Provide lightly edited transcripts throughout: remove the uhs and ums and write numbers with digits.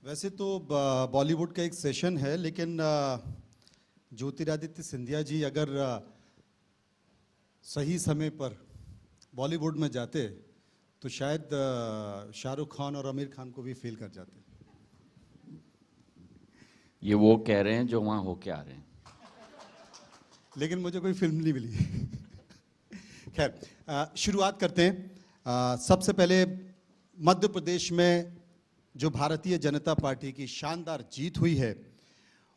वैसे तो बॉलीवुड का एक सेशन है, लेकिन ज्योतिरादित्य सिंधिया जी अगर सही समय पर बॉलीवुड में जाते तो शायद शाहरुख खान और आमिर खान को भी फेल कर जाते। ये वो कह रहे हैं जो वहाँ होके आ रहे हैं। लेकिन मुझे कोई फिल्म नहीं मिली। खैर, शुरुआत करते हैं। सबसे पहले मध्य प्रदेश में जो भारतीय जनता पार्टी की शानदार जीत हुई है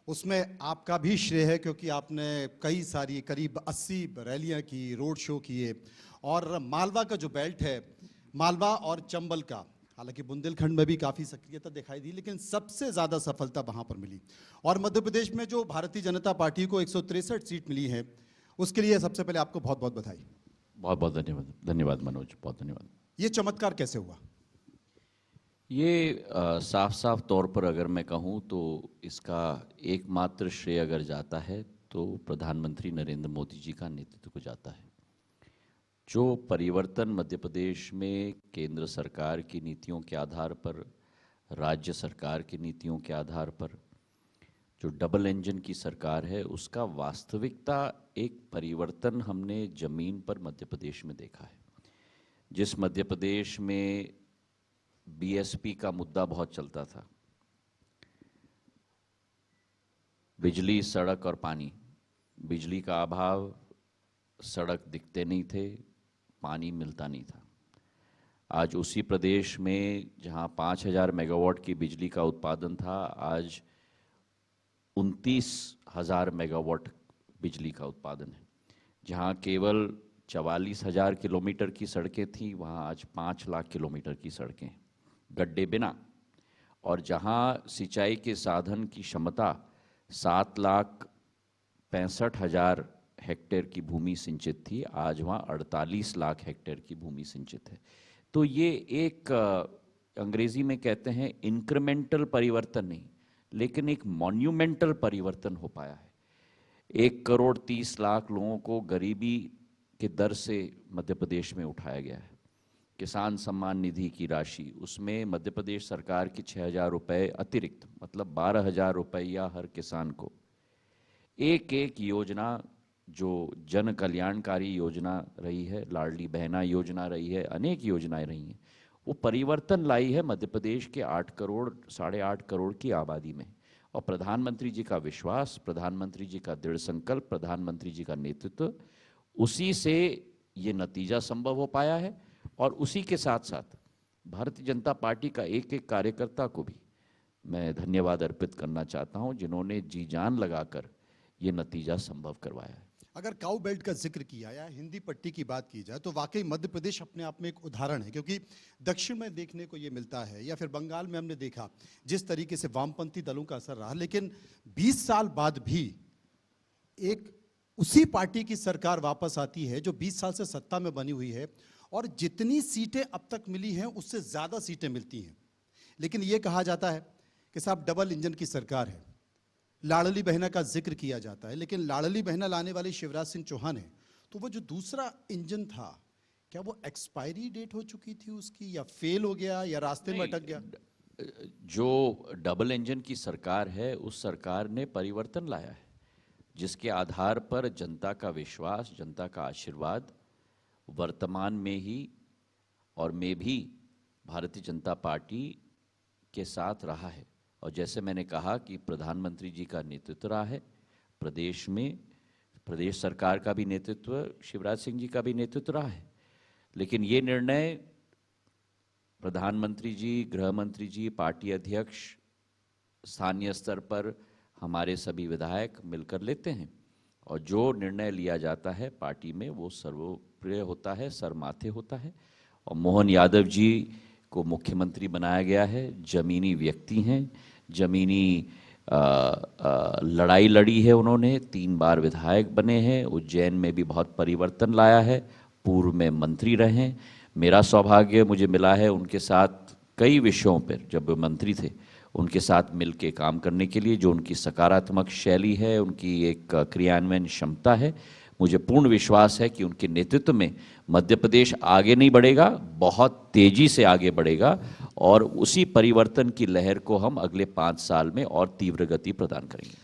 उसमें आपका भी श्रेय है, क्योंकि आपने कई सारी करीब 80 रैलियां की, रोड शो किए, और मालवा का जो बेल्ट है, मालवा और चंबल का, हालांकि बुंदेलखंड में भी काफ़ी सक्रियता दिखाई दी, लेकिन सबसे ज़्यादा सफलता वहाँ पर मिली। और मध्य प्रदेश में जो भारतीय जनता पार्टी को 163 सीट मिली है, उसके लिए सबसे पहले आपको बहुत बहुत बधाई। बहुत बहुत धन्यवाद। धन्यवाद मनोज, बहुत धन्यवाद। ये चमत्कार कैसे हुआ? ये साफ साफ तौर पर अगर मैं कहूँ तो इसका एकमात्र श्रेय अगर जाता है तो प्रधानमंत्री नरेंद्र मोदी जी का नेतृत्व को जाता है। जो परिवर्तन मध्य प्रदेश में केंद्र सरकार की नीतियों के आधार पर, राज्य सरकार की नीतियों के आधार पर, जो डबल इंजन की सरकार है, उसका वास्तविकता एक परिवर्तन हमने जमीन पर मध्य प्रदेश में देखा है। जिस मध्य प्रदेश में बीएसपी का मुद्दा बहुत चलता था, बिजली, सड़क और पानी, बिजली का अभाव, सड़क दिखते नहीं थे, पानी मिलता नहीं था। आज उसी प्रदेश में जहां 5000 मेगावाट की बिजली का उत्पादन था, आज 29,000 मेगावाट बिजली का उत्पादन है। जहां केवल 44,000 किलोमीटर की सड़कें थी, वहां आज 5 लाख किलोमीटर की सड़कें, गड्ढे बिना। और जहां सिंचाई के साधन की क्षमता 7,65,000 हेक्टेयर की भूमि सिंचित थी, आज वहाँ 48 लाख हेक्टेयर की भूमि सिंचित है। तो ये एक अंग्रेजी में कहते हैं इंक्रीमेंटल परिवर्तन नहीं, लेकिन एक मॉन्यूमेंटल परिवर्तन हो पाया है। 1,30,00,000 लोगों को गरीबी के दर से मध्य प्रदेश में उठाया गया है। किसान सम्मान निधि की राशि, उसमें मध्य प्रदेश सरकार की 6,000 रुपये अतिरिक्त, मतलब 12,000 रुपया हर किसान को। एक एक योजना जो जन कल्याणकारी योजना रही है, लाडली बहना योजना रही है, अनेक योजनाएं रही हैं, वो परिवर्तन लाई है मध्य प्रदेश के 8 करोड़ 8.5 करोड़ की आबादी में। और प्रधानमंत्री जी का विश्वास, प्रधानमंत्री जी का दृढ़ संकल्प, प्रधानमंत्री जी का नेतृत्व, उसी से ये नतीजा संभव हो पाया है। और उसी के साथ साथ भारतीय जनता पार्टी का एक एक कार्यकर्ता को भी मैं धन्यवाद अर्पित करना चाहता हूं, जिन्होंने जी जान लगाकर ये नतीजा संभव करवाया है। अगर काउ बेल्ट का जिक्र किया या हिंदी पट्टी की बात की जाए तो वाकई मध्य प्रदेश अपने आप में एक उदाहरण है, क्योंकि दक्षिण में देखने को ये मिलता है, या फिर बंगाल में हमने देखा जिस तरीके से वामपंथी दलों का असर रहा, लेकिन 20 साल बाद भी एक उसी पार्टी की सरकार वापस आती है जो 20 साल से सत्ता में बनी हुई है, और जितनी सीटें अब तक मिली हैं उससे ज़्यादा सीटें मिलती हैं। लेकिन ये कहा जाता है कि साहब डबल इंजन की सरकार है। लाडली बहना का जिक्र किया जाता है, लेकिन लाडली बहना लाने वाली शिवराज सिंह चौहान है, तो वो जो दूसरा इंजन था, क्या वो एक्सपायरी डेट हो चुकी थी उसकी, या फेल हो गया, या रास्ते में अटक गया? जो डबल इंजन की सरकार है, उस सरकार ने परिवर्तन लाया है, जिसके आधार पर जनता का विश्वास, जनता का आशीर्वाद वर्तमान में ही और में भी भारतीय जनता पार्टी के साथ रहा है। और जैसे मैंने कहा कि प्रधानमंत्री जी का नेतृत्व रहा है प्रदेश में, प्रदेश सरकार का भी नेतृत्व, शिवराज सिंह जी का भी नेतृत्व रहा है, लेकिन ये निर्णय प्रधानमंत्री जी, गृह मंत्री जी, पार्टी अध्यक्ष, स्थानीय स्तर पर हमारे सभी विधायक मिलकर लेते हैं। और जो निर्णय लिया जाता है पार्टी में वो सर्वप्रिय होता है, सरमाथे होता है। और मोहन यादव जी को मुख्यमंत्री बनाया गया है, जमीनी व्यक्ति हैं, जमीनी लड़ाई लड़ी है उन्होंने, 3 बार विधायक बने हैं, उज्जैन में भी बहुत परिवर्तन लाया है, पूर्व में मंत्री रहे हैं। मेरा सौभाग्य मुझे मिला है उनके साथ कई विषयों पर, जब मंत्री थे, उनके साथ मिलके काम करने के लिए। जो उनकी सकारात्मक शैली है, उनकी एक क्रियान्वयन क्षमता है, मुझे पूर्ण विश्वास है कि उनके नेतृत्व में मध्य प्रदेश आगे नहीं बढ़ेगा, बहुत तेजी से आगे बढ़ेगा और उसी परिवर्तन की लहर को हम अगले 5 साल में और तीव्र गति प्रदान करेंगे।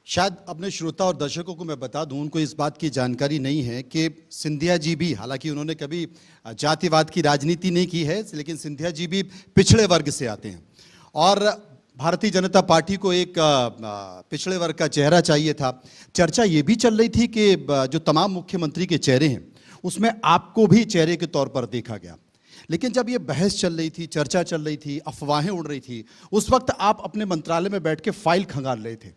शायद अपने श्रोता और दर्शकों को मैं बता दूं, उनको इस बात की जानकारी नहीं है कि सिंधिया जी भी, हालांकि उन्होंने कभी जातिवाद की राजनीति नहीं की है, लेकिन सिंधिया जी भी पिछड़े वर्ग से आते हैं और भारतीय जनता पार्टी को एक पिछड़े वर्ग का चेहरा चाहिए था। चर्चा ये भी चल रही थी कि जो तमाम मुख्यमंत्री के चेहरे हैं उसमें आपको भी चेहरे के तौर पर देखा गया, लेकिन जब ये बहस चल रही थी, चर्चा चल रही थी, अफवाहें उड़ रही थी, उस वक्त आप अपने मंत्रालय में बैठ के फाइल खंगाल रहे थे।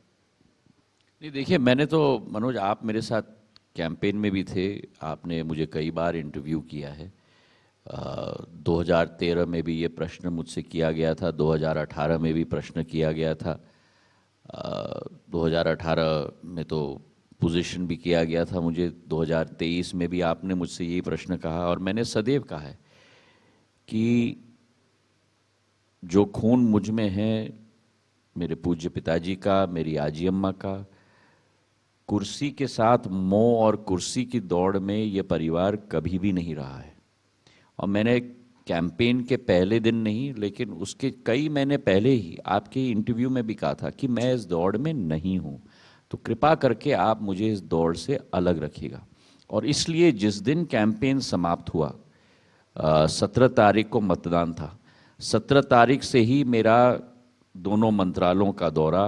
नहीं देखिए, मैंने तो मनोज, आप मेरे साथ कैंपेन में भी थे, आपने मुझे कई बार इंटरव्यू किया है। 2013 में भी ये प्रश्न मुझसे किया गया था, 2018 में भी प्रश्न किया गया था, 2018 में तो पोजीशन भी किया गया था मुझे, 2023 में भी आपने मुझसे यही प्रश्न कहा और मैंने सदैव कहा है कि जो खून मुझ में है, मेरे पूज्य पिताजी का, मेरी आजी अम्मा का, कुर्सी के साथ मोह और कुर्सी की दौड़ में ये परिवार कभी भी नहीं रहा है। और मैंने कैंपेन के पहले दिन नहीं, लेकिन उसके कई महीने पहले ही आपके इंटरव्यू में भी कहा था कि मैं इस दौड़ में नहीं हूँ, तो कृपा करके आप मुझे इस दौड़ से अलग रखिएगा। और इसलिए जिस दिन कैंपेन समाप्त हुआ, 17 तारीख को मतदान था, 17 तारीख से ही मेरा दोनों मंत्रालयों का दौरा,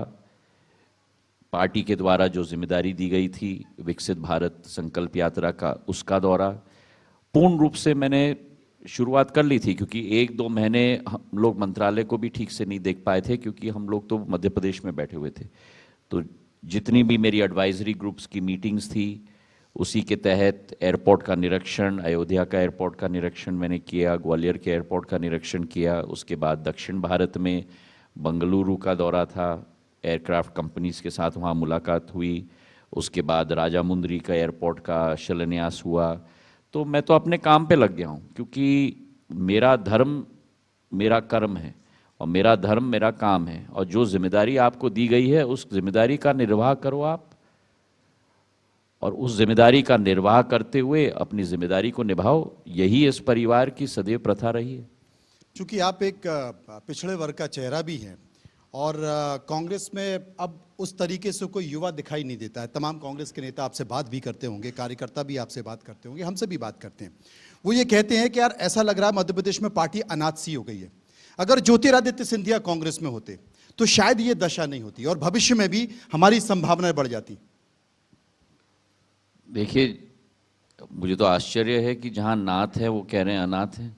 पार्टी के द्वारा जो जिम्मेदारी दी गई थी विकसित भारत संकल्प यात्रा का, उसका दौरा पूर्ण रूप से मैंने शुरुआत कर ली थी, क्योंकि 1-2 महीने हम लोग मंत्रालय को भी ठीक से नहीं देख पाए थे, क्योंकि हम लोग तो मध्य प्रदेश में बैठे हुए थे। तो जितनी भी मेरी एडवाइजरी ग्रुप्स की मीटिंग्स थी, उसी के तहत एयरपोर्ट का निरीक्षण, अयोध्या का एयरपोर्ट का निरीक्षण मैंने किया, ग्वालियर के एयरपोर्ट का निरीक्षण किया, उसके बाद दक्षिण भारत में बंगलुरु का दौरा था, एयरक्राफ्ट कंपनीज के साथ वहाँ मुलाकात हुई, उसके बाद राजामुंदरी का एयरपोर्ट का शिलान्यास हुआ। तो मैं तो अपने काम पे लग गया हूँ, क्योंकि मेरा धर्म मेरा कर्म है और मेरा धर्म मेरा काम है, और जो जिम्मेदारी आपको दी गई है उस जिम्मेदारी का निर्वाह करो आप, और उस जिम्मेदारी का निर्वाह करते हुए अपनी जिम्मेदारी को निभाओ। यही इस परिवार की सदैव प्रथा रही है। चूंकि आप एक पिछड़े वर्ग का चेहरा भी हैं और कांग्रेस में अब उस तरीके से कोई युवा दिखाई नहीं देता है। तमाम कांग्रेस के नेता आपसे बात भी करते होंगे, कार्यकर्ता भी आपसे बात करते होंगे, हमसे भी बात करते हैं। वो ये कहते हैं कि यार ऐसा लग रहा है मध्य प्रदेश में पार्टी अनाथ सी हो गई है। अगर ज्योतिरादित्य सिंधिया कांग्रेस में होते तो शायद ये दशा नहीं होती और भविष्य में भी हमारी संभावनाएं बढ़ जाती। देखिए, मुझे तो आश्चर्य है कि जहां नाथ है वो कह रहे हैं अनाथ है।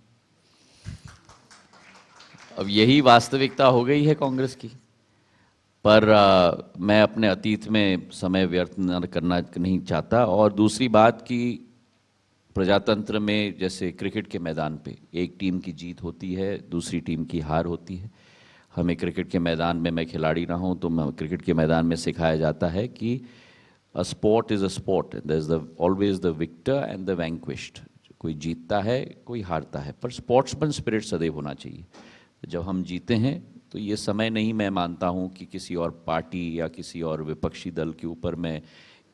अब यही वास्तविकता हो गई है कांग्रेस की। पर मैं अपने अतीत में समय व्यर्थ न करना नहीं चाहता। और दूसरी बात कि प्रजातंत्र में जैसे क्रिकेट के मैदान पे एक टीम की जीत होती है, दूसरी टीम की हार होती है। हमें क्रिकेट के मैदान में, मैं खिलाड़ी रहा हूँ तो मैं क्रिकेट के मैदान में सिखाया जाता है कि a sport is a sport, there is always the victor and the vanquished. कोई जीतता है, कोई हारता है, पर स्पोर्ट्समैन स्पिरिट सदैव होना चाहिए। जब हम जीते हैं तो ये समय नहीं, मैं मानता हूँ कि किसी और पार्टी या किसी और विपक्षी दल के ऊपर मैं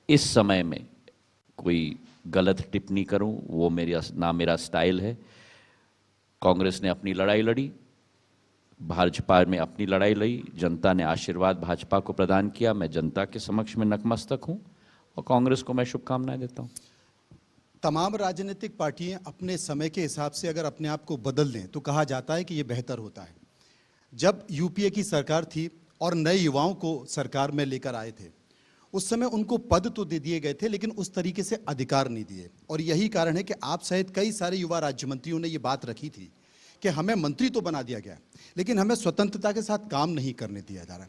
इस समय में कोई गलत टिप्पणी करूं, वो मेरा स्टाइल है। कांग्रेस ने अपनी लड़ाई लड़ी, भाजपा में अपनी लड़ाई लड़ी, जनता ने आशीर्वाद भाजपा को प्रदान किया। मैं जनता के समक्ष में नतमस्तक हूं और कांग्रेस को मैं शुभकामनाएं देता हूं। तमाम राजनीतिक पार्टियां अपने समय के हिसाब से अगर अपने आप को बदल लें तो कहा जाता है कि ये बेहतर होता है। जब यूपीए की सरकार थी और नए युवाओं को सरकार में लेकर आए थे, उस समय उनको पद तो दे दिए गए थे लेकिन उस तरीके से अधिकार नहीं दिए। और यही कारण है कि आप सहित कई सारे युवा राज्य मंत्रियों ने ये बात रखी थी कि हमें मंत्री तो बना दिया गया लेकिन हमें स्वतंत्रता के साथ काम नहीं करने दिया जा रहा।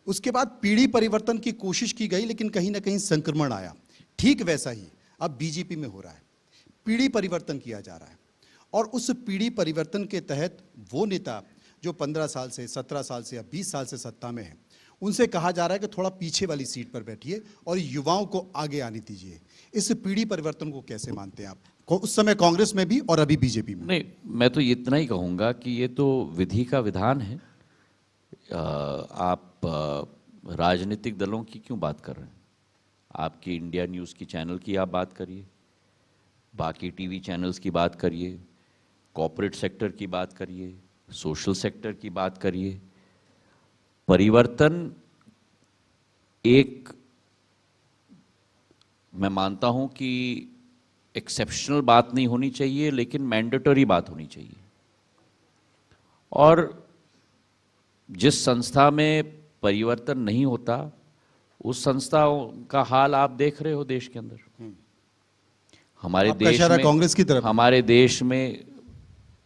उसके बाद पीढ़ी परिवर्तन की कोशिश की गई लेकिन कहीं ना कहीं संक्रमण आया। ठीक वैसा ही अब बीजेपी में हो रहा है, पीढ़ी परिवर्तन किया जा रहा है। और उस पीढ़ी परिवर्तन के तहत वो नेता जो 15 साल से, 17 साल से या 20 साल से सत्ता में है, उनसे कहा जा रहा है कि थोड़ा पीछे वाली सीट पर बैठिए और युवाओं को आगे आने दीजिए। इस पीढ़ी परिवर्तन को कैसे मानते हैं आप, उस समय कांग्रेस में भी और अभी बीजेपी में? नहीं, मैं तो इतना ही कहूँगा कि ये तो विधि का विधान है। आप राजनीतिक दलों की क्यों बात कर रहे हैं? आपकी इंडिया न्यूज़ की चैनल की आप बात करिए, बाकी टीवी चैनल्स की बात करिए, कॉर्पोरेट सेक्टर की बात करिए, सोशल सेक्टर की बात करिए। परिवर्तन एक, मैं मानता हूं कि एक्सेप्शनल बात नहीं होनी चाहिए, लेकिन मैंडेटरी बात होनी चाहिए। और जिस संस्था में परिवर्तन नहीं होता, उस संस्था का हाल आप देख रहे हो देश के अंदर। हमारे आपका देश इशारा में, कांग्रेस की तरफ है। हमारे देश में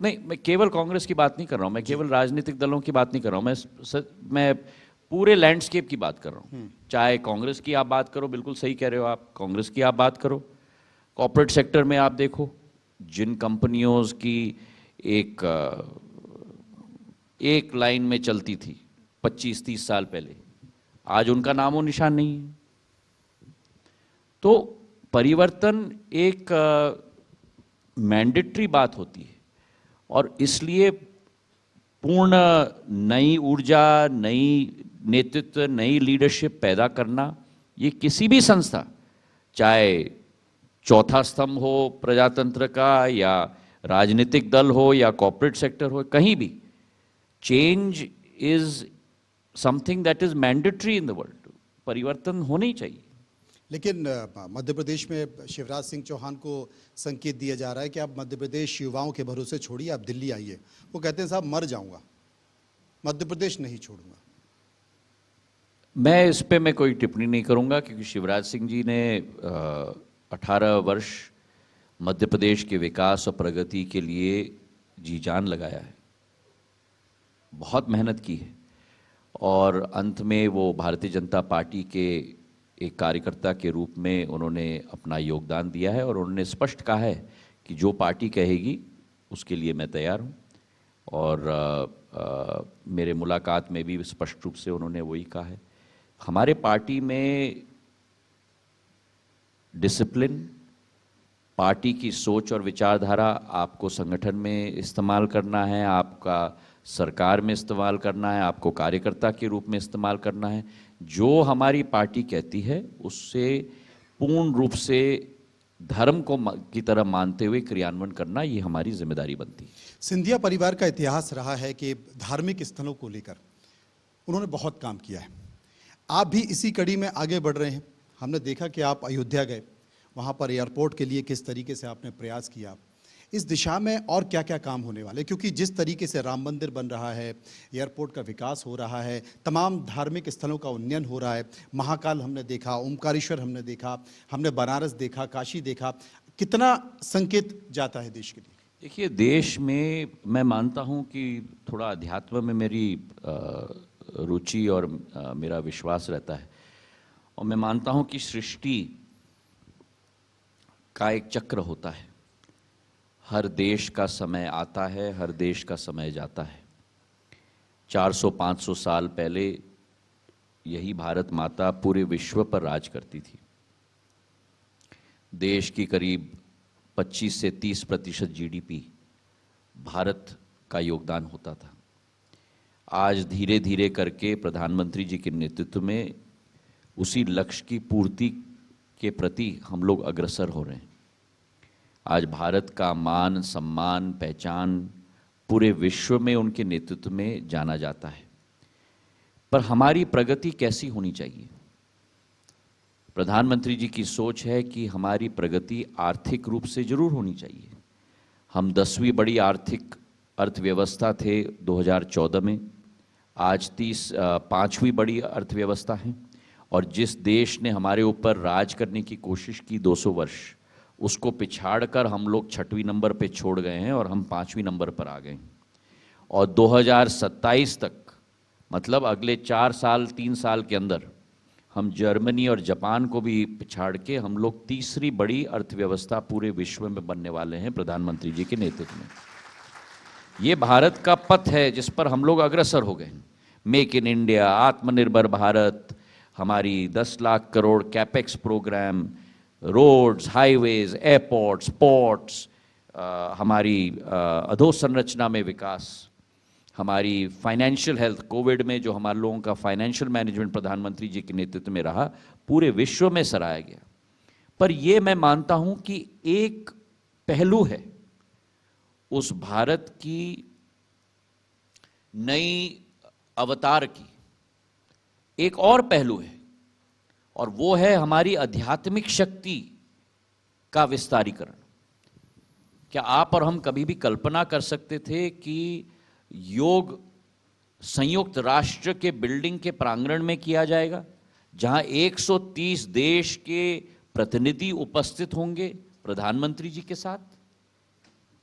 नहीं, मैं केवल कांग्रेस की बात नहीं कर रहा हूं, मैं केवल राजनीतिक दलों की बात नहीं कर रहा हूं, मैं पूरे लैंडस्केप की बात कर रहा हूं। चाहे कांग्रेस की आप बात करो, बिल्कुल सही कह रहे हो आप, कांग्रेस की आप बात करो, कॉर्पोरेट सेक्टर में आप देखो, जिन कंपनियों की एक एक लाइन में चलती थी 25-30 साल पहले, आज उनका नामो निशान नहीं है। तो परिवर्तन एक मैंडेटरी बात होती है, और इसलिए पूर्ण नई ऊर्जा, नई नेतृत्व, नई लीडरशिप पैदा करना, ये किसी भी संस्था, चाहे चौथा स्तंभ हो प्रजातंत्र का, या राजनीतिक दल हो, या कॉर्पोरेट सेक्टर हो, कहीं भी change is something that is mandatory in the world. परिवर्तन होना ही चाहिए। लेकिन मध्य प्रदेश में शिवराज सिंह चौहान को संकेत दिया जा रहा है कि आप मध्य प्रदेश युवाओं के भरोसे छोड़िए, आप दिल्ली आइए। वो कहते हैं साहब मर जाऊंगा, मध्य प्रदेश नहीं छोड़ूंगा। मैं इस पे मैं कोई टिप्पणी नहीं करूंगा, क्योंकि शिवराज सिंह जी ने 18 वर्ष मध्य प्रदेश के विकास और प्रगति के लिए जी जान लगाया है, बहुत मेहनत की है, और अंत में वो भारतीय जनता पार्टी के एक कार्यकर्ता के रूप में उन्होंने अपना योगदान दिया है, और उन्होंने स्पष्ट कहा है कि जो पार्टी कहेगी उसके लिए मैं तैयार हूँ। और मेरे मुलाकात में भी स्पष्ट रूप से उन्होंने वही कहा है। हमारे पार्टी में डिसिप्लिन, पार्टी की सोच और विचारधारा आपको संगठन में इस्तेमाल करना है, आपका सरकार में इस्तेमाल करना है, आपको कार्यकर्ता के रूप में इस्तेमाल करना है। जो हमारी पार्टी कहती है उससे पूर्ण रूप से धर्म को की तरह मानते हुए क्रियान्वयन करना, ये हमारी जिम्मेदारी बनती है। सिंधिया परिवार का इतिहास रहा है कि धार्मिक स्थलों को लेकर उन्होंने बहुत काम किया है। आप भी इसी कड़ी में आगे बढ़ रहे हैं। हमने देखा कि आप अयोध्या गए, वहाँ पर एयरपोर्ट के लिए किस तरीके से आपने प्रयास किया। इस दिशा में और क्या क्या काम होने वाले, क्योंकि जिस तरीके से राम मंदिर बन रहा है, एयरपोर्ट का विकास हो रहा है, तमाम धार्मिक स्थलों का उन्नयन हो रहा है, महाकाल हमने देखा, ओमकारेश्वर हमने देखा, हमने बनारस देखा, काशी देखा, कितना संकेत जाता है देश के लिए। देखिए, देश में मैं मानता हूँ कि थोड़ा अध्यात्म में मेरी रुचि और मेरा विश्वास रहता है, और मैं मानता हूँ कि सृष्टि का एक चक्र होता है। हर देश का समय आता है, हर देश का समय जाता है। 400-500 साल पहले यही भारत माता पूरे विश्व पर राज करती थी। देश की करीब 25 से 30% जीडीपी भारत का योगदान होता था। आज धीरे धीरे करके प्रधानमंत्री जी के नेतृत्व में उसी लक्ष्य की पूर्ति के प्रति हम लोग अग्रसर हो रहे हैं। आज भारत का मान, सम्मान, पहचान पूरे विश्व में उनके नेतृत्व में जाना जाता है। पर हमारी प्रगति कैसी होनी चाहिए? प्रधानमंत्री जी की सोच है कि हमारी प्रगति आर्थिक रूप से जरूर होनी चाहिए। हम 10वीं बड़ी आर्थिक अर्थव्यवस्था थे 2014 में, आज 5वीं बड़ी अर्थव्यवस्था है, और जिस देश ने हमारे ऊपर राज करने की कोशिश की 200 वर्ष, उसको पिछाड़कर हम लोग 6वें नंबर पे छोड़ गए हैं और हम 5वें नंबर पर आ गए हैं। और 2027 तक, मतलब अगले 4 साल 3 साल के अंदर, हम जर्मनी और जापान को भी पिछाड़ के हम लोग 3री बड़ी अर्थव्यवस्था पूरे विश्व में बनने वाले हैं प्रधानमंत्री जी के नेतृत्व में। ये भारत का पथ है जिस पर हम लोग अग्रसर हो गए। मेक इन इंडिया, आत्मनिर्भर भारत, हमारी 10 lakh crore capex programme, roads, highways, airports, ports, हमारी अधोसंरचना में विकास, हमारी फाइनेंशियल हेल्थ, कोविड में जो हमारे लोगों का फाइनेंशियल मैनेजमेंट प्रधानमंत्री जी के नेतृत्व में रहा, पूरे विश्व में सराहा गया। पर ये मैं मानता हूं कि एक पहलू है उस भारत की नई अवतार की, एक और पहलू है, और वो है हमारी आध्यात्मिक शक्ति का विस्तारीकरण। क्या आप और हम कभी भी कल्पना कर सकते थे कि योग संयुक्त राष्ट्र के बिल्डिंग के प्रांगण में किया जाएगा, जहां 130 देश के प्रतिनिधि उपस्थित होंगे प्रधानमंत्री जी के साथ?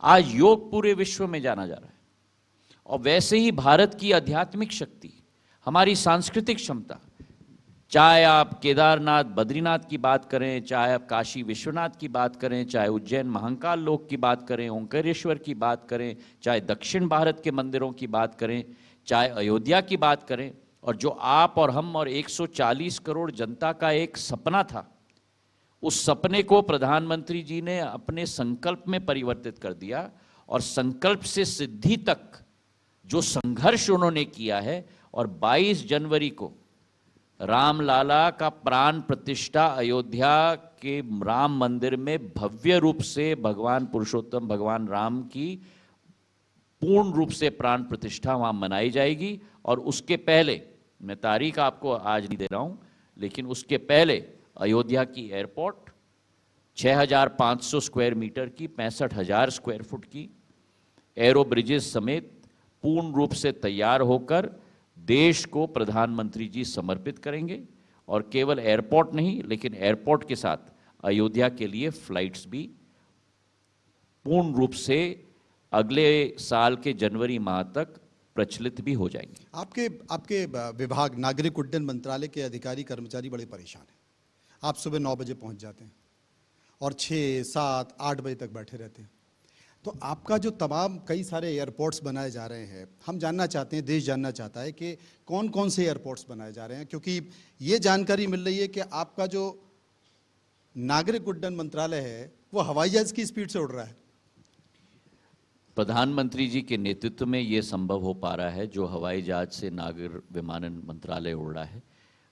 आज योग पूरे विश्व में जाना जा रहा है। और वैसे ही भारत की आध्यात्मिक शक्ति, हमारी सांस्कृतिक क्षमता, चाहे आप केदारनाथ बद्रीनाथ की बात करें, चाहे आप काशी विश्वनाथ की बात करें, चाहे उज्जैन महाकाल लोक की बात करें, ओंकारेश्वर की बात करें, चाहे दक्षिण भारत के मंदिरों की बात करें, चाहे अयोध्या की बात करें, और जो आप और हम और 140 करोड़ जनता का एक सपना था, उस सपने को प्रधानमंत्री जी ने अपने संकल्प में परिवर्तित कर दिया। और संकल्प से सिद्धि तक जो संघर्ष उन्होंने किया है, और 22 जनवरी को रामलाला का प्राण प्रतिष्ठा अयोध्या के राम मंदिर में भव्य रूप से भगवान पुरुषोत्तम भगवान राम की पूर्ण रूप से प्राण प्रतिष्ठा वहां मनाई जाएगी। और उसके पहले, मैं तारीख आपको आज नहीं दे रहा हूं, लेकिन उसके पहले अयोध्या की एयरपोर्ट 6,500 स्क्वायर मीटर की, 65,000 स्क्वायर फुट की एरो ब्रिजेस समेत पूर्ण रूप से तैयार होकर देश को प्रधानमंत्री जी समर्पित करेंगे। और केवल एयरपोर्ट नहीं, लेकिन एयरपोर्ट के साथ अयोध्या के लिए फ्लाइट्स भी पूर्ण रूप से अगले साल के जनवरी माह तक प्रचलित भी हो जाएंगे। आपके विभाग नागरिक उड्डयन मंत्रालय के अधिकारी कर्मचारी बड़े परेशान हैं। आप सुबह 9 बजे पहुंच जाते हैं और 6, 7, 8 बजे तक बैठे रहते हैं। तो आपका जो तमाम कई सारे एयरपोर्ट्स बनाए जा रहे हैं, हम जानना चाहते हैं, देश जानना चाहता है कि कौन कौन से एयरपोर्ट्स बनाए जा रहे हैं, क्योंकि ये जानकारी मिल रही है कि आपका जो नागरिक उड्डयन मंत्रालय है वो हवाई जहाज की स्पीड से उड़ रहा है। प्रधानमंत्री जी के नेतृत्व में ये संभव हो पा रहा है, जो हवाई जहाज से नागर विमानन मंत्रालय उड़ रहा है।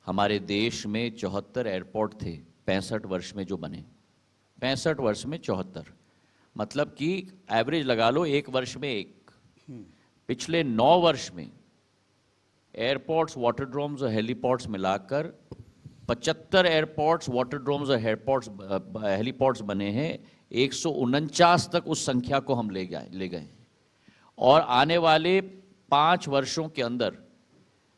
हमारे देश में 74 एयरपोर्ट थे 65 वर्ष में जो बने, 65 वर्ष में 74, मतलब कि एवरेज लगा लो एक वर्ष में एक। पिछले 9 वर्ष में एयरपोर्ट्स, वाटरड्रोम्स और हेलीपोर्ट्स मिलाकर 75 एयरपोर्ट्स, वाटरड्रोम्स और हेलीपोर्ट्स बने हैं। 149 तक उस संख्या को हम ले गए। और आने वाले 5 वर्षों के अंदर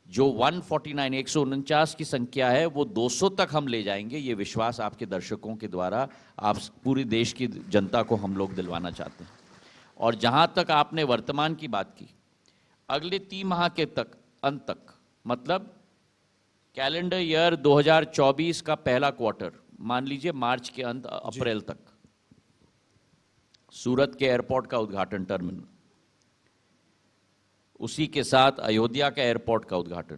जो 149 की संख्या है, वो 200 तक हम ले जाएंगे। ये विश्वास आपके दर्शकों के द्वारा आप पूरी देश की जनता को हम लोग दिलवाना चाहते हैं। और जहां तक आपने वर्तमान की बात की, अगले 3 माह के अंत तक, मतलब कैलेंडर ईयर 2024 का पहला क्वार्टर, मान लीजिए मार्च के अंत, अप्रैल तक, सूरत के एयरपोर्ट का उद्घाटन, टर्मिनल, उसी के साथ अयोध्या का एयरपोर्ट का उद्घाटन,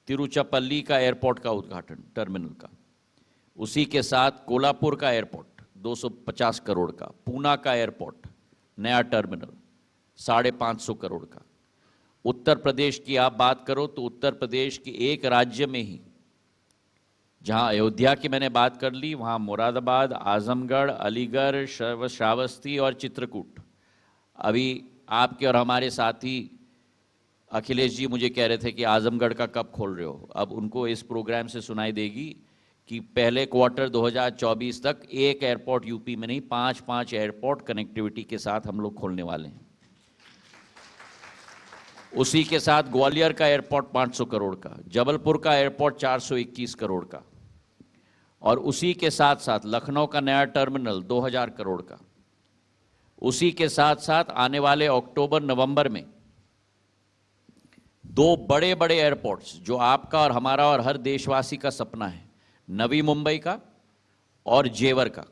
तिरुचिरापल्ली का एयरपोर्ट का उद्घाटन टर्मिनल का, उसी के साथ कोल्हापुर का एयरपोर्ट 250 करोड़ का, पूना का एयरपोर्ट नया टर्मिनल 550 करोड़ का। उत्तर प्रदेश की आप बात करो तो उत्तर प्रदेश के एक राज्य में ही, जहां अयोध्या की मैंने बात कर ली, वहां मुरादाबाद, आजमगढ़, अलीगढ़, श्रावस्ती और चित्रकूट। अभी आपके और हमारे साथी अखिलेश जी मुझे कह रहे थे कि आजमगढ़ का कब खोल रहे हो। अब उनको इस प्रोग्राम से सुनाई देगी कि पहले क्वार्टर 2024 तक एक एयरपोर्ट यूपी में नहीं, 5 एयरपोर्ट कनेक्टिविटी के साथ हम लोग खोलने वाले हैं। उसी के साथ ग्वालियर का एयरपोर्ट 500 करोड़ का, जबलपुर का एयरपोर्ट 421 करोड़ का, और उसी के साथ साथ लखनऊ का नया टर्मिनल 2000 करोड़ का। उसी के साथ साथ आने वाले अक्टूबर नवंबर में 2 बड़े बड़े एयरपोर्ट्स, जो आपका और हमारा और हर देशवासी का सपना है, नवी मुंबई का और जेवर का,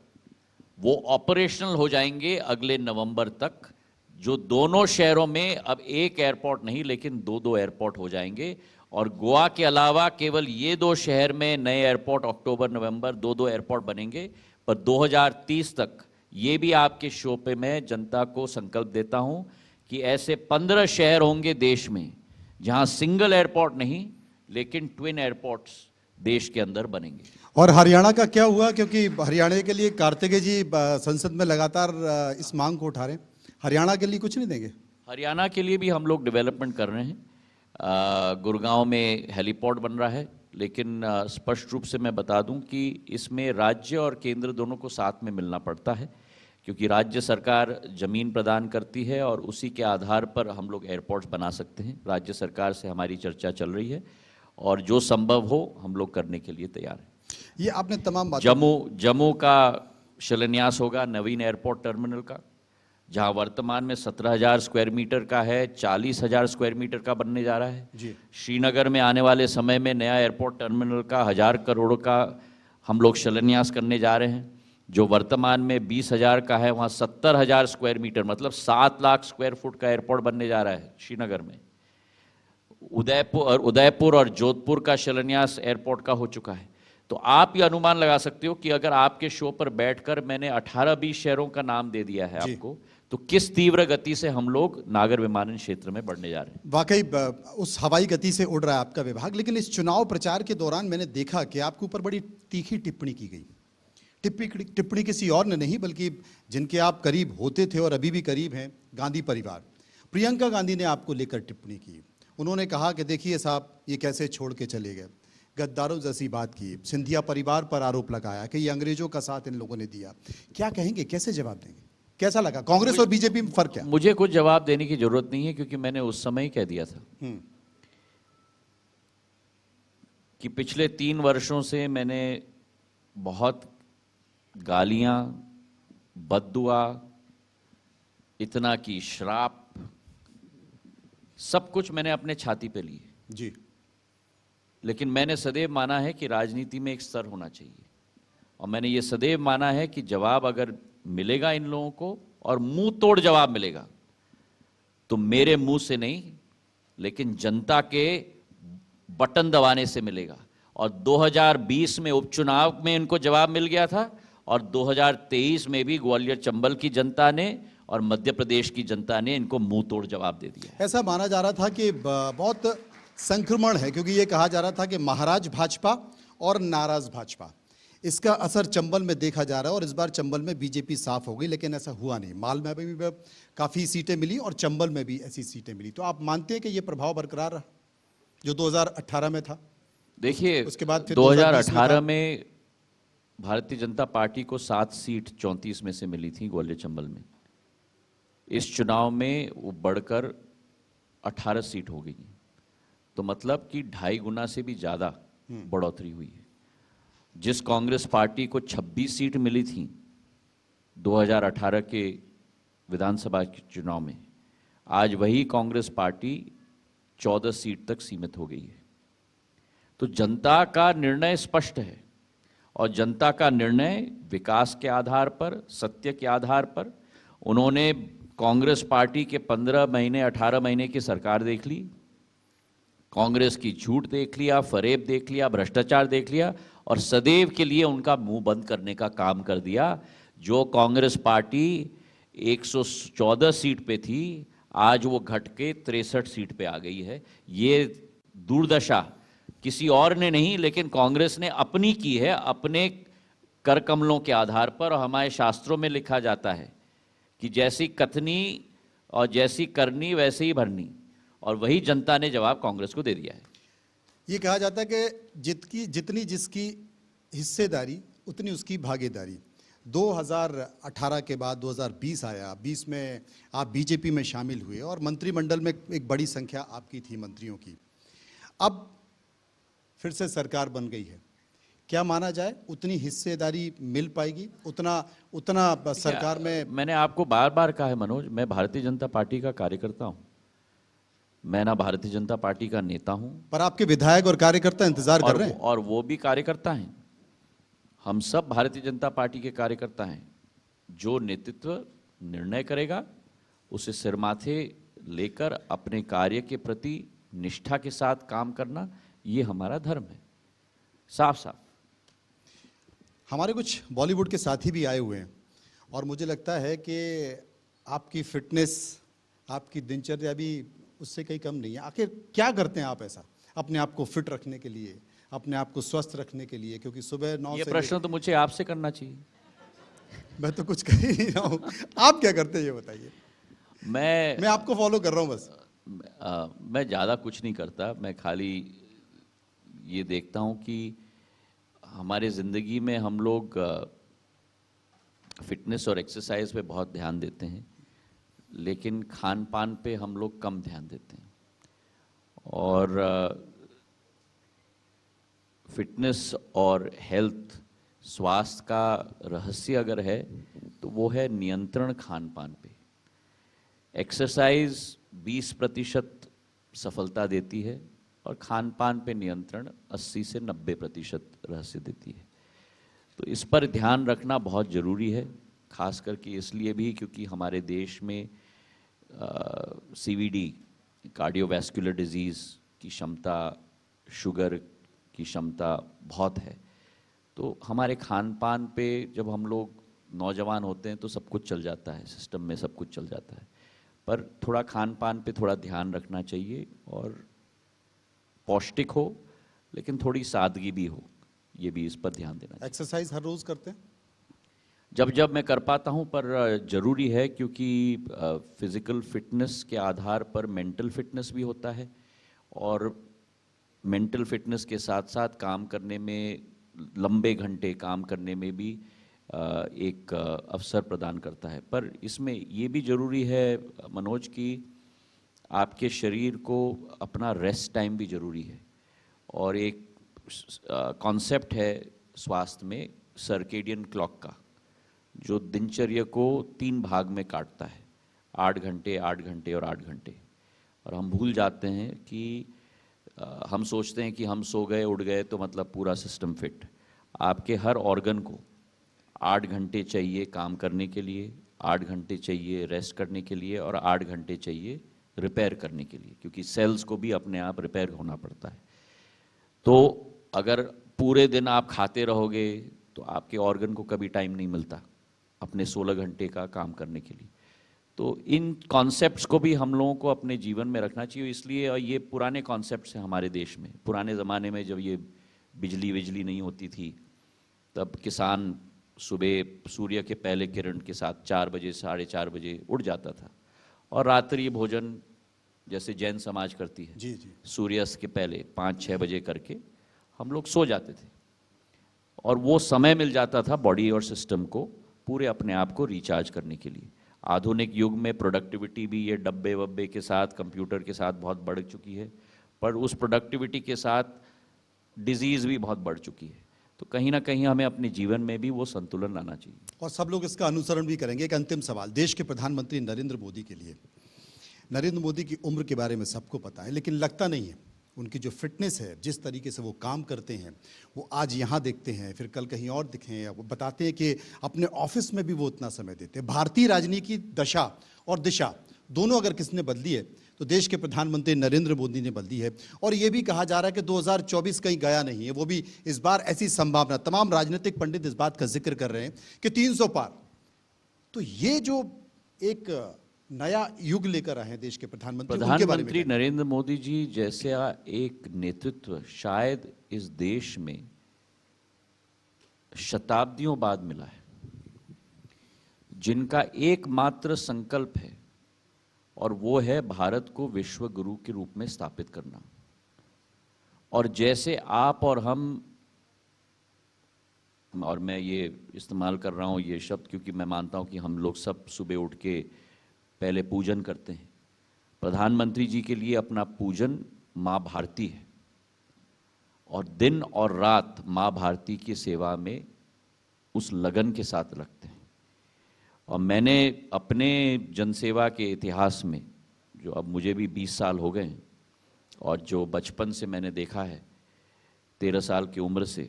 वो ऑपरेशनल हो जाएंगे अगले नवंबर तक। जो दोनों शहरों में अब एक एयरपोर्ट नहीं, लेकिन 2-2 एयरपोर्ट हो जाएंगे। और गोवा के अलावा केवल ये 2 शहर में नए एयरपोर्ट अक्टूबर नवंबर 2-2 एयरपोर्ट बनेंगे। पर 2030 तक ये भी आपके शो पे मैं जनता को संकल्प देता हूं कि ऐसे 15 शहर होंगे देश में जहां सिंगल एयरपोर्ट नहीं लेकिन ट्विन एयरपोर्ट्स देश के अंदर बनेंगे। और हरियाणा का क्या हुआ, क्योंकि हरियाणा के लिए कार्तिकेय जी संसद में लगातार इस मांग को उठा रहे हैं, हरियाणा के लिए कुछ नहीं देंगे? हरियाणा के लिए भी हम लोग डेवलपमेंट कर रहे हैं। गुड़गांव में हेलीपोर्ट बन रहा है, लेकिन स्पष्ट रूप से मैं बता दूं कि इसमें राज्य और केंद्र दोनों को साथ में मिलना पड़ता है, क्योंकि राज्य सरकार जमीन प्रदान करती है और उसी के आधार पर हम लोग एयरपोर्ट्स बना सकते हैं। राज्य सरकार से हमारी चर्चा चल रही है और जो संभव हो हम लोग करने के लिए तैयार हैं। ये आपने तमाम बातें, जम्मू का शिलान्यास होगा नवीन एयरपोर्ट टर्मिनल का, जहां वर्तमान में 17,000 स्क्वायर मीटर का है, 40,000 स्क्वायर मीटर का बनने जा रहा है। जी। श्रीनगर में आने वाले समय में नया एयरपोर्ट टर्मिनल का 1,000 करोड़ का हम लोग शिलान्यास करने जा रहे हैं। जो वर्तमान में 20,000 का है, वहाँ 70,000 स्क्वायर मीटर मतलब 7 लाख स्क्वायर फुट का एयरपोर्ट बनने जा रहा है श्रीनगर में। उदयपुर और जोधपुर का शिलान्यास एयरपोर्ट का हो चुका है। तो आप ये अनुमान लगा सकते हो कि अगर आपके शो पर बैठकर मैंने 18-20 शहरों का नाम दे दिया है आपको, तो किस तीव्र गति से हम लोग नागर विमानन क्षेत्र में बढ़ने जा रहे हैं। वाकई उस हवाई गति से उड़ रहा है आपका विभाग। लेकिन इस चुनाव प्रचार के दौरान मैंने देखा कि आपके ऊपर बड़ी तीखी टिप्पणी की गई। टिप्पणी किसी और ने नहीं, बल्कि जिनके आप करीब होते थे और अभी भी करीब हैं, गांधी परिवार, प्रियंका गांधी ने आपको लेकर टिप्पणी की। उन्होंने कहा कि देखिए साहब, ये कैसे छोड़ के चले गए, गद्दारों जैसी बात की, सिंधिया परिवार पर आरोप लगाया कि ये अंग्रेजों का साथ इन लोगों ने दिया। क्या कहेंगे, कैसे जवाब देंगे, कैसा लगा? कांग्रेस और बीजेपी में फर्क क्या? मुझे कुछ जवाब देने की जरूरत नहीं है, क्योंकि मैंने उस समय ही कह दिया था कि पिछले 3 वर्षों से मैंने बहुत गालियां, बद्दुआ, इतना की श्राप, सब कुछ मैंने अपने छाती पे ली जी। लेकिन मैंने सदैव माना है कि राजनीति में एक स्तर होना चाहिए, और मैंने ये सदैव माना है कि जवाब अगर मिलेगा इन लोगों को, और मुंह तोड़ जवाब मिलेगा, तो मेरे मुंह से नहीं, लेकिन जनता के बटन दबाने से मिलेगा। और 2020 में उपचुनाव में इनको जवाब मिल गया था, और 2023 में भी ग्वालियर चंबल की जनता ने और मध्य प्रदेश की जनता ने इनको मुंह तोड़ जवाब दे दिया। ऐसा माना जा रहा था कि बहुत संक्रमण है, क्योंकि ये कहा जा रहा था कि महाराज भाजपा और नाराज भाजपा, इसका असर चंबल में देखा जा रहा है। और इस बार चंबल में बीजेपी साफ हो गई, लेकिन ऐसा हुआ नहीं। माल में भी काफ़ी सीटें मिली और चंबल में भी ऐसी सीटें मिली। तो आप मानते हैं कि ये प्रभाव बरकरार रहा जो 2018 में था? देखिए, उसके बाद फिर 2018 में भारतीय जनता पार्टी को 7 सीट 34 में से मिली थी ग्वालियर चंबल में। इस चुनाव में वो बढ़कर 18 सीट हो गई, तो मतलब कि 2.5 गुना से भी ज़्यादा बढ़ोतरी हुई है। जिस कांग्रेस पार्टी को 26 सीट मिली थी 2018 के विधानसभा के चुनाव में, आज वही कांग्रेस पार्टी 14 सीट तक सीमित हो गई है। तो जनता का निर्णय स्पष्ट है, और जनता का निर्णय विकास के आधार पर, सत्य के आधार पर। उन्होंने कांग्रेस पार्टी के 15 महीने 18 महीने की सरकार देख ली, कांग्रेस की झूठ देख लिया, फरेब देख लिया, भ्रष्टाचार देख लिया, और सदैव के लिए उनका मुंह बंद करने का काम कर दिया। जो कांग्रेस पार्टी 114 सीट पे थी, आज वो घट के 63 सीट पे आ गई है। ये दुर्दशा किसी और ने नहीं, लेकिन कांग्रेस ने अपनी की है, अपने कर कमलों के आधार पर। और हमारे शास्त्रों में लिखा जाता है कि जैसी कथनी और जैसी करनी वैसे ही भरनी, और वही जनता ने जवाब कांग्रेस को दे दिया है। ये कहा जाता है कि जितनी जिसकी हिस्सेदारी उतनी उसकी भागीदारी। 2018 के बाद 2020 आया, 20 में आप बीजेपी में शामिल हुए और मंत्रिमंडल में एक बड़ी संख्या आपकी थी मंत्रियों की। अब फिर से सरकार बन गई है, क्या माना जाए उतनी हिस्सेदारी मिल पाएगी, उतना सरकार में? मैंने आपको बार बार कहा है मनोज, मैं भारतीय जनता पार्टी का कार्यकर्ता हूं, मैं ना भारतीय जनता पार्टी का नेता हूं। पर आपके विधायक और कार्यकर्ता इंतजार कर रहे हैं। और वो भी कार्यकर्ता हैं, हम सब भारतीय जनता पार्टी के कार्यकर्ता हैं। जो नेतृत्व निर्णय करेगा उसे सिरमाथे लेकर अपने कार्य के प्रति निष्ठा के साथ काम करना, ये हमारा धर्म है, साफ साफ। हमारे कुछ बॉलीवुड के साथी भी आए हुए हैं, और मुझे लगता है कि आपकी फिटनेस आपकी दिनचर्या भी उससे कहीं कम नहीं है। आखिर क्या करते हैं आप ऐसा अपने आप को फिट रखने के लिए, अपने आप को स्वस्थ रखने के लिए? क्योंकि सुबह 9 ये से प्रश्न तो मुझे आपसे करना चाहिए। मैं तो कुछ कर ही नहीं रहा हूँ। आप क्या करते हैं ये बताइए। मैं मैं आपको फॉलो कर रहा हूँ बस। मैं ज़्यादा कुछ नहीं करता, मैं खाली ये देखता हूँ कि हमारे ज़िंदगी में हम लोग फिटनेस और एक्सरसाइज पे बहुत ध्यान देते हैं, लेकिन खान पान पे हम लोग कम ध्यान देते हैं। और फिटनेस और हेल्थ, स्वास्थ्य का रहस्य अगर है तो वो है नियंत्रण खान पान पे। एक्सरसाइज 20% सफलता देती है और खान पान पे नियंत्रण 80 से 90% रहस्य देती है। तो इस पर ध्यान रखना बहुत ज़रूरी है, खास करके इसलिए भी क्योंकि हमारे देश में सीवीडी, कार्डियोवैस्कुलर डिजीज़ की क्षमता, शुगर की क्षमता बहुत है। तो हमारे खान पान पे जब हम लोग नौजवान होते हैं तो सब कुछ चल जाता है, सिस्टम में सब कुछ चल जाता है, पर थोड़ा खान पान पे थोड़ा ध्यान रखना चाहिए और पौष्टिक हो लेकिन थोड़ी सादगी भी हो, ये भी इस पर ध्यान देना चाहिए। एक्सरसाइज हर रोज करते हैं? जब जब मैं कर पाता हूँ, पर ज़रूरी है क्योंकि फिज़िकल फिटनेस के आधार पर मेंटल फिटनेस भी होता है और मेंटल फिटनेस के साथ साथ काम करने में, लंबे घंटे काम करने में भी एक अवसर प्रदान करता है। पर इसमें ये भी ज़रूरी है मनोज कि आपके शरीर को अपना रेस्ट टाइम भी ज़रूरी है। और एक कॉन्सेप्ट है स्वास्थ्य में सर्केडियन क्लॉक का, जो दिनचर्या को 3 भाग में काटता है, 8 घंटे, 8 घंटे और 8 घंटे। और हम भूल जाते हैं कि हम सोचते हैं कि हम सो गए उठ गए तो मतलब पूरा सिस्टम फिट। आपके हर ऑर्गन को 8 घंटे चाहिए काम करने के लिए, 8 घंटे चाहिए रेस्ट करने के लिए और 8 घंटे चाहिए रिपेयर करने के लिए, क्योंकि सेल्स को भी अपने आप रिपेयर होना पड़ता है। तो अगर पूरे दिन आप खाते रहोगे तो आपके ऑर्गन को कभी टाइम नहीं मिलता अपने 16 घंटे का काम करने के लिए। तो इन कॉन्सेप्ट्स को भी हम लोगों को अपने जीवन में रखना चाहिए। इसलिए और ये पुराने कॉन्सेप्ट्स हैं हमारे देश में। पुराने ज़माने में जब ये बिजली नहीं होती थी, तब किसान सुबह सूर्य के पहले किरण के साथ 4 बजे 4:30 बजे उठ जाता था और रात्रि भोजन जैसे जैन समाज करती है, जी जी। सूर्यास्त के पहले 5-6 बजे करके हम लोग सो जाते थे और वो समय मिल जाता था बॉडी और सिस्टम को पूरे अपने आप को रिचार्ज करने के लिए। आधुनिक युग में प्रोडक्टिविटी भी ये डब्बे वब्बे के साथ, कंप्यूटर के साथ बहुत बढ़ चुकी है, पर उस प्रोडक्टिविटी के साथ डिजीज़ भी बहुत बढ़ चुकी है। तो कहीं ना कहीं हमें अपने जीवन में भी वो संतुलन लाना चाहिए और सब लोग इसका अनुसरण भी करेंगे। एक अंतिम सवाल देश के प्रधानमंत्री नरेंद्र मोदी के लिए। नरेंद्र मोदी की उम्र के बारे में सबको पता है, लेकिन लगता नहीं है उनकी जो फिटनेस है, जिस तरीके से वो काम करते हैं, वो आज यहाँ देखते हैं फिर कल कहीं और दिखें। वो बताते हैं कि अपने ऑफिस में भी वो उतना समय देते हैं। भारतीय राजनीति की दशा और दिशा दोनों अगर किसने बदली है तो देश के प्रधानमंत्री नरेंद्र मोदी ने बदली है। और ये भी कहा जा रहा है कि 2024 कहीं गया नहीं है, वो भी इस बार ऐसी संभावना, तमाम राजनीतिक पंडित इस बात का जिक्र कर रहे हैं कि 300 पार। तो ये जो एक नया युग लेकर आए हैं देश के प्रधानमंत्री, उनके बारे में प्रधानमंत्री क्या? नरेंद्र मोदी जी जैसे एक नेतृत्व शायद इस देश में शताब्दियों बाद मिला है, जिनका एकमात्र संकल्प है और वो है भारत को विश्व गुरु के रूप में स्थापित करना। और जैसे आप और हम, और मैं ये इस्तेमाल कर रहा हूँ ये शब्द क्योंकि मैं मानता हूँ कि हम लोग सब सुबह उठ के पहले पूजन करते हैं। प्रधानमंत्री जी के लिए अपना पूजन माँ भारती है और दिन और रात माँ भारती की सेवा में उस लगन के साथ रखते हैं। और मैंने अपने जनसेवा के इतिहास में, जो अब मुझे भी 20 साल हो गए हैं और जो बचपन से मैंने देखा है 13 साल की उम्र से,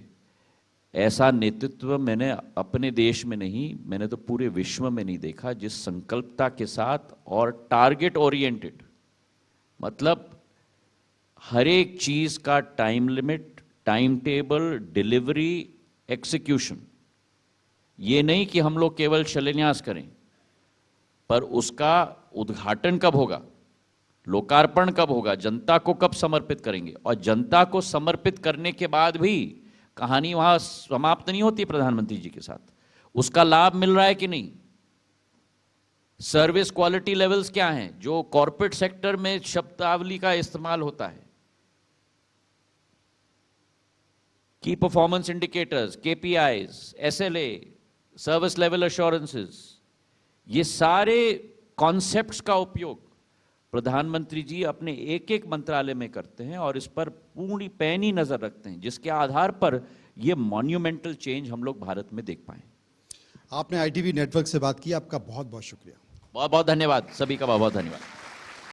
ऐसा नेतृत्व मैंने अपने देश में नहीं, मैंने तो पूरे विश्व में नहीं देखा जिस संकल्पता के साथ और टारगेट ओरिएंटेड, मतलब हर एक चीज का time limit, time table, delivery, execution. ये नहीं कि हम लोग केवल शिलान्यास करें, पर उसका उद्घाटन कब होगा, लोकार्पण कब होगा, जनता को कब समर्पित करेंगे, और जनता को समर्पित करने के बाद भी कहानी वहां समाप्त नहीं होती प्रधानमंत्री जी के साथ, उसका लाभ मिल रहा है कि नहीं, सर्विस क्वालिटी लेवल्स क्या हैं, जो कॉर्पोरेट सेक्टर में शब्दावली का इस्तेमाल होता है, की performance indicators, KPIs, SLA, service level assurances, ये सारे कॉन्सेप्ट्स का उपयोग प्रधानमंत्री जी अपने एक एक मंत्रालय में करते हैं और इस पर पूरी पैनी नजर रखते हैं, जिसके आधार पर ये मॉन्यूमेंटल चेंज हम लोग भारत में देख पाए। आपने आईटीवी नेटवर्क से बात की, आपका बहुत बहुत शुक्रिया। बहुत बहुत धन्यवाद, सभी का बहुत बहुत धन्यवाद।